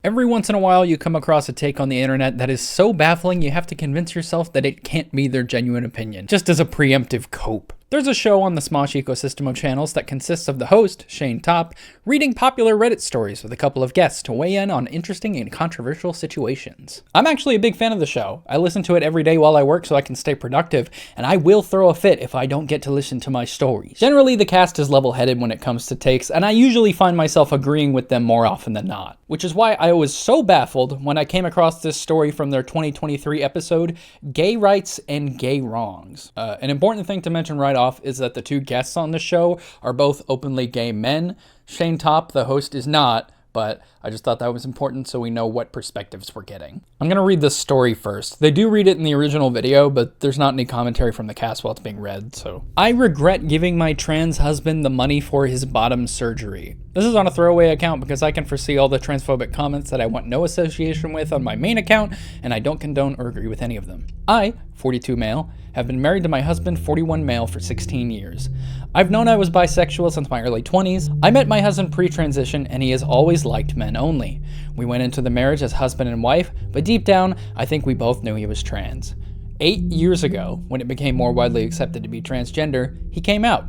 Every once in a while, you come across a take on the internet that is so baffling you have to convince yourself that it can't be their genuine opinion, just as a preemptive cope. There's a show on the Smosh ecosystem of channels that consists of the host, Shane Topp, reading popular Reddit stories with a couple of guests to weigh in on interesting and controversial situations. I'm actually a big fan of the show. I listen to it every day while I work so I can stay productive, and I will throw a fit if I don't get to listen to my stories. Generally, the cast is level-headed when it comes to takes, and I usually find myself agreeing with them more often than not. Which is why I was so baffled when I came across this story from their 2023 episode, Gay Rights and Gay Wrongs. An important thing to mention right off is that the two guests on the show are both openly gay men. Shane Topp, the host, is not, but I just thought that was important so we know what perspectives we're getting. I'm going to read the story first. They do read it in the original video, but there's not any commentary from the cast while it's being read, so. I regret giving my trans husband the money for his bottom surgery. This is on a throwaway account because I can foresee all the transphobic comments that I want no association with on my main account, and I don't condone or agree with any of them. I, 42 male, have been married to my husband, 41 male, for 16 years. I've known I was bisexual since my early 20s. I met my husband pre-transition, and he has always liked men only. We went into the marriage as husband and wife, but deep down, I think we both knew he was trans. 8 years ago, when it became more widely accepted to be transgender, he came out.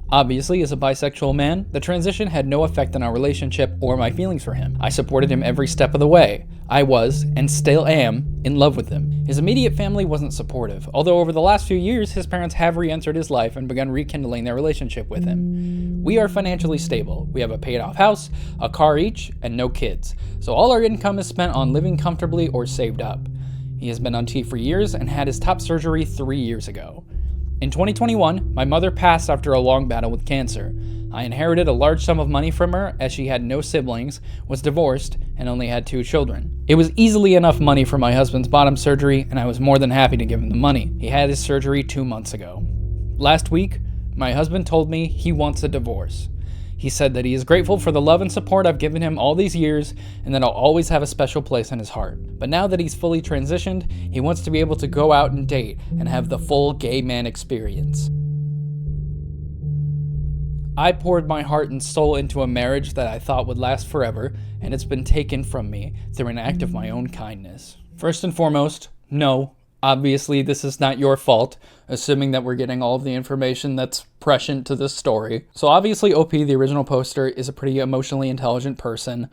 Obviously, as a bisexual man, the transition had no effect on our relationship or my feelings for him. I supported him every step of the way. I was, and still am, in love with him. His immediate family wasn't supportive, although over the last few years, his parents have re-entered his life and begun rekindling their relationship with him. We are financially stable. We have a paid-off house, a car each, and no kids, so all our income is spent on living comfortably or saved up. He has been on T for years and had his top surgery 3 years ago. In 2021, my mother passed after a long battle with cancer. I inherited a large sum of money from her as she had no siblings, was divorced, and only had 2 children. It was easily enough money for my husband's bottom surgery, and I was more than happy to give him the money. He had his surgery 2 months ago. Last week, my husband told me he wants a divorce. He said that he is grateful for the love and support I've given him all these years, and that I'll always have a special place in his heart. But now that he's fully transitioned, he wants to be able to go out and date and have the full gay man experience. I poured my heart and soul into a marriage that I thought would last forever, and it's been taken from me through an act of my own kindness. First and foremost, no. Obviously, this is not your fault, assuming that we're getting all of the information that's prescient to this story. So obviously, OP, the original poster, is a pretty emotionally intelligent person.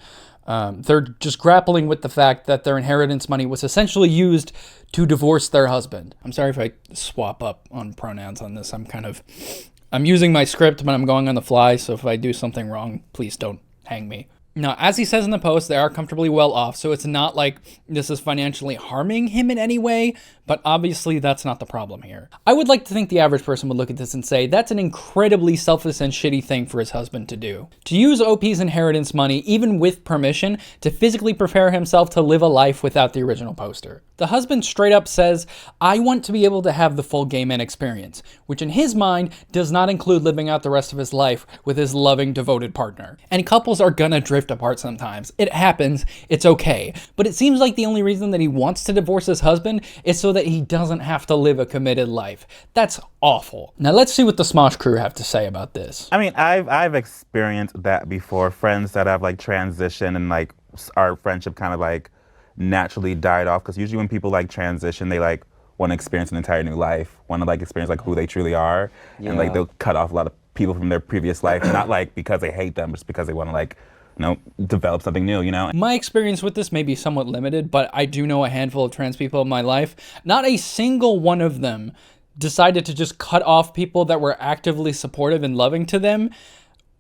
They're just grappling with the fact that their inheritance money was essentially used to divorce their husband. I'm sorry if I swap up on pronouns on this. I'm using my script, but I'm going on the fly, so if I do something wrong, please don't hang me. Now, as he says in the post, they are comfortably well off, so it's not like this is financially harming him in any way, but obviously that's not the problem here. I would like to think the average person would look at this and say, that's an incredibly selfless and shitty thing for his husband to do. To use OP's inheritance money, even with permission, to physically prepare himself to live a life without the original poster. The husband straight up says, I want to be able to have the full gay man experience, which in his mind does not include living out the rest of his life with his loving, devoted partner. And couples are gonna drift apart sometimes. It happens, it's okay. But it seems like the only reason that he wants to divorce his husband is so that he doesn't have to live a committed life. That's awful. Now let's see what the Smosh crew have to say about this. I mean, I've experienced that before. Friends that have like transitioned and like our friendship kind of like naturally died off, because usually when people like transition, they like want to experience an entire new life, want to like experience like who they truly are, and like they'll cut off a lot of people from their previous life, not like because they hate them, just because they want to like, you know, develop something new, you know? My experience with this may be somewhat limited, but I do know a handful of trans people in my life. Not a single one of them decided to just cut off people that were actively supportive and loving to them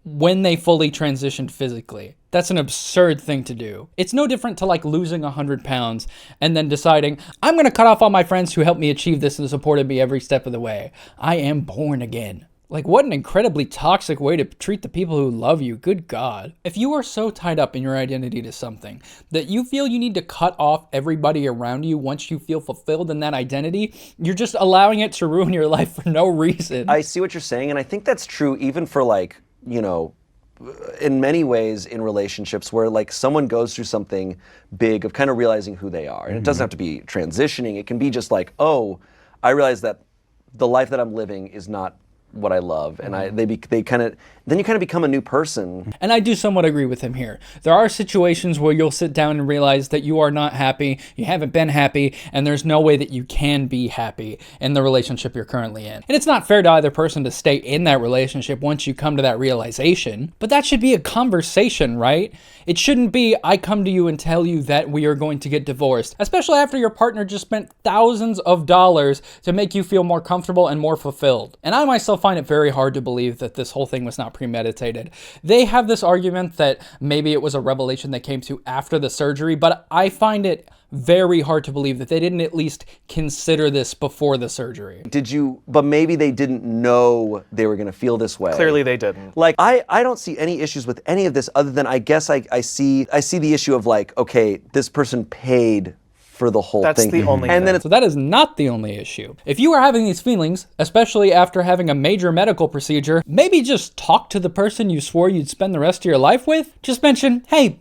when they fully transitioned physically. That's an absurd thing to do. It's no different to like losing 100 pounds and then deciding, I'm gonna cut off all my friends who helped me achieve this and supported me every step of the way. I am born again. Like, what an incredibly toxic way to treat the people who love you. Good God. If you are so tied up in your identity to something that you feel you need to cut off everybody around you once you feel fulfilled in that identity, you're just allowing it to ruin your life for no reason. I see what you're saying, and I think that's true even for like, you know, in many ways in relationships where like someone goes through something big of kind of realizing who they are. And it doesn't have to be transitioning. It can be just like, oh, I realize that the life that I'm living is not what I love, and they kind of, then you kind of become a new person. And I do somewhat agree with him here. There are situations where you'll sit down and realize that you are not happy, you haven't been happy, and there's no way that you can be happy in the relationship you're currently in. And it's not fair to either person to stay in that relationship once you come to that realization, but that should be a conversation, right? It shouldn't be, I come to you and tell you that we are going to get divorced, especially after your partner just spent thousands of dollars to make you feel more comfortable and more fulfilled. And I myself find it very hard to believe that this whole thing was not premeditated. They have this argument that maybe it was a revelation they came to after the surgery, but I find it very hard to believe that they didn't at least consider this before the surgery. But maybe they didn't know they were going to feel this way. Clearly they didn't. Like, I don't see any issues with any of this other than I guess I see the issue of like, okay, this person paid for the whole thing. That's the only thing. So that is not the only issue. If you are having these feelings, especially after having a major medical procedure, maybe just talk to the person you swore you'd spend the rest of your life with. Just mention, hey,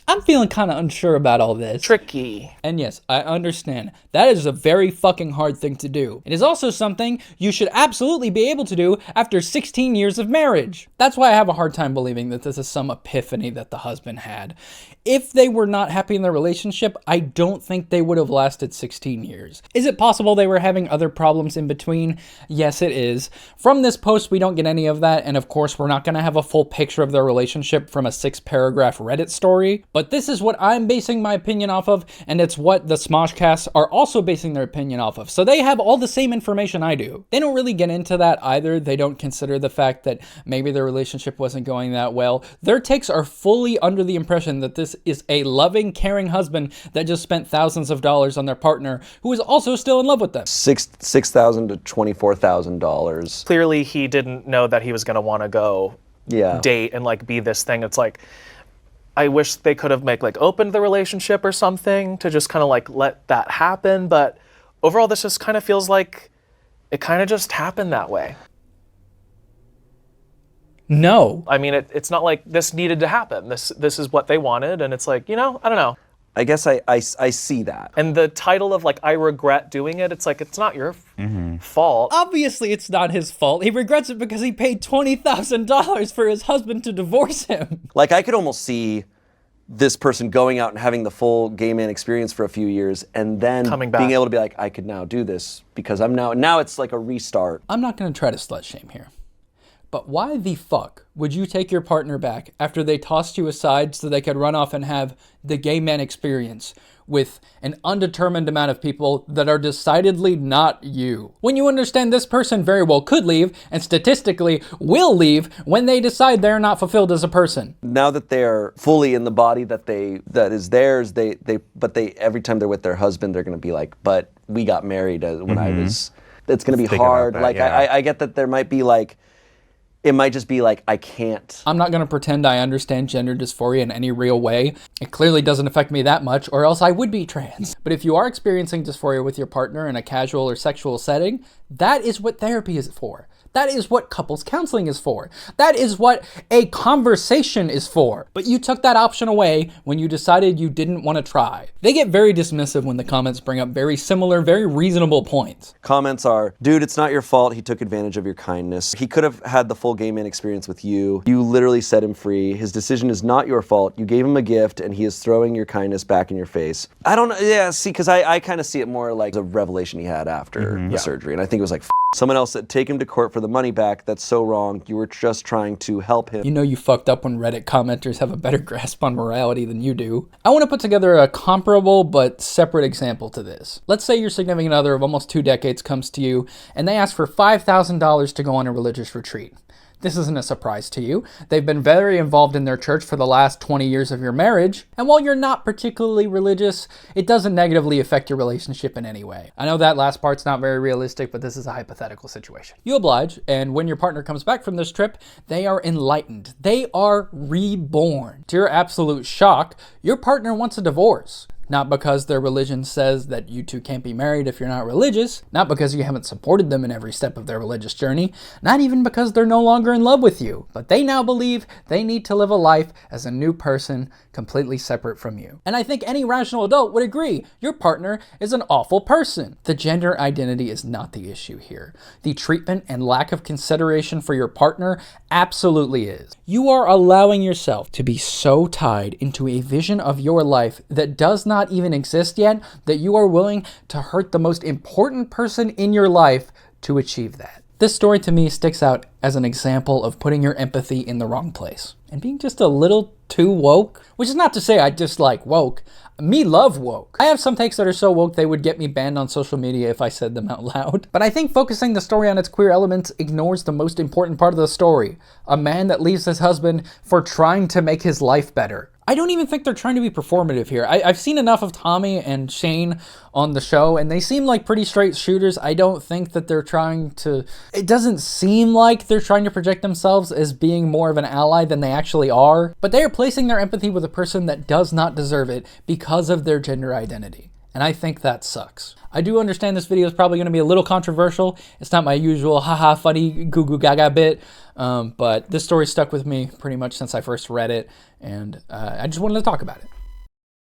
I'm feeling kind of unsure about all this. Tricky. And yes, I understand. That is a very fucking hard thing to do. It is also something you should absolutely be able to do after 16 years of marriage. That's why I have a hard time believing that this is some epiphany that the husband had. If they were not happy in their relationship, I don't think they would have lasted 16 years. Is it possible they were having other problems in between? Yes, it is. From this post, we don't get any of that, and of course, we're not going to have a full picture of their relationship from a 6-paragraph Reddit story, but this is what I'm basing my opinion off of, and it's what the Smoshcasts are also basing their opinion off of. So they have all the same information I do. They don't really get into that either. They don't consider the fact that maybe their relationship wasn't going that well. Their takes are fully under the impression that this is a loving, caring husband that just spent thousands of dollars on their partner who is also still in love with them. $6,000 to $24,000. Clearly he didn't know that he was going to want to go date and like be this thing. It's like, I wish they could have opened the relationship or something to just kind of like let that happen. But overall, this just kind of feels like it kind of just happened that way. No. I mean, it's not like this needed to happen. This is what they wanted. And it's like, I don't know. I guess I see that. And the title of like, I regret doing it, it's like, it's not your fault. Obviously, it's not his fault. He regrets it because he paid $20,000 for his husband to divorce him. Like, I could almost see this person going out and having the full gay man experience for a few years and then coming back, being able to be like, I could now do this because I'm now it's like a restart. I'm not going to try to slut shame here. But why the fuck would you take your partner back after they tossed you aside so they could run off and have the gay man experience with an undetermined amount of people that are decidedly not you? When you understand this person very well could leave and statistically will leave when they decide they're not fulfilled as a person. Now that they're fully in the body that is theirs, they every time they're with their husband, they're going to be like, but we got married when I was. It's going to be hard. That, like yeah. I get that there might be like. It might just be like, I can't. I'm not going to pretend I understand gender dysphoria in any real way. It clearly doesn't affect me that much, or else I would be trans. But if you are experiencing dysphoria with your partner in a casual or sexual setting, that is what therapy is for. That is what couples counseling is for. That is what a conversation is for. But you took that option away when you decided you didn't want to try. They get very dismissive when the comments bring up very similar, very reasonable points. Comments are, dude, it's not your fault. He took advantage of your kindness. He could have had the full gay man experience with you. You literally set him free. His decision is not your fault. You gave him a gift and he is throwing your kindness back in your face. I don't know. Yeah, see, because I kind of see it more like a revelation he had after the surgery. And I think it was like, someone else said, take him to court for the money back. That's so wrong. You were just trying to help him. You know you fucked up when Reddit commenters have a better grasp on morality than you do. I want to put together a comparable but separate example to this. Let's say your significant other of almost 2 decades comes to you and they ask for $5,000 to go on a religious retreat. This isn't a surprise to you. They've been very involved in their church for the last 20 years of your marriage, and while you're not particularly religious, it doesn't negatively affect your relationship in any way. I know that last part's not very realistic, but this is a hypothetical situation. You oblige, and when your partner comes back from this trip, they are enlightened. They are reborn. To your absolute shock, your partner wants a divorce. not because their religion says that you two can't be married if you're not religious, not because you haven't supported them in every step of their religious journey, not even because they're no longer in love with you, but they now believe they need to live a life as a new person completely separate from you. And I think any rational adult would agree, your partner is an awful person. The gender identity is not the issue here. The treatment and lack of consideration for your partner absolutely is. You are allowing yourself to be so tied into a vision of your life that does not even exist yet that you are willing to hurt the most important person in your life to achieve that. This story to me sticks out as an example of putting your empathy in the wrong place and being just a little too woke, which is not to say I dislike woke. Me love woke. I have some takes that are so woke they would get me banned on social media if I said them out loud. But I think focusing the story on its queer elements ignores the most important part of the story. A man that leaves his husband for trying to make his life better. I don't even think they're trying to be performative here. I've seen enough of Tommy and Shane on the show, and they seem like pretty straight shooters. I don't think that they're trying to... It doesn't seem like they're trying to project themselves as being more of an ally than they actually are. But they are placing their empathy with a person that does not deserve it because of their gender identity. And I think that sucks. I do understand this video is probably going to be a little controversial. It's not my usual haha funny goo goo gaga bit, but this story stuck with me pretty much since I first read it, and I just wanted to talk about it.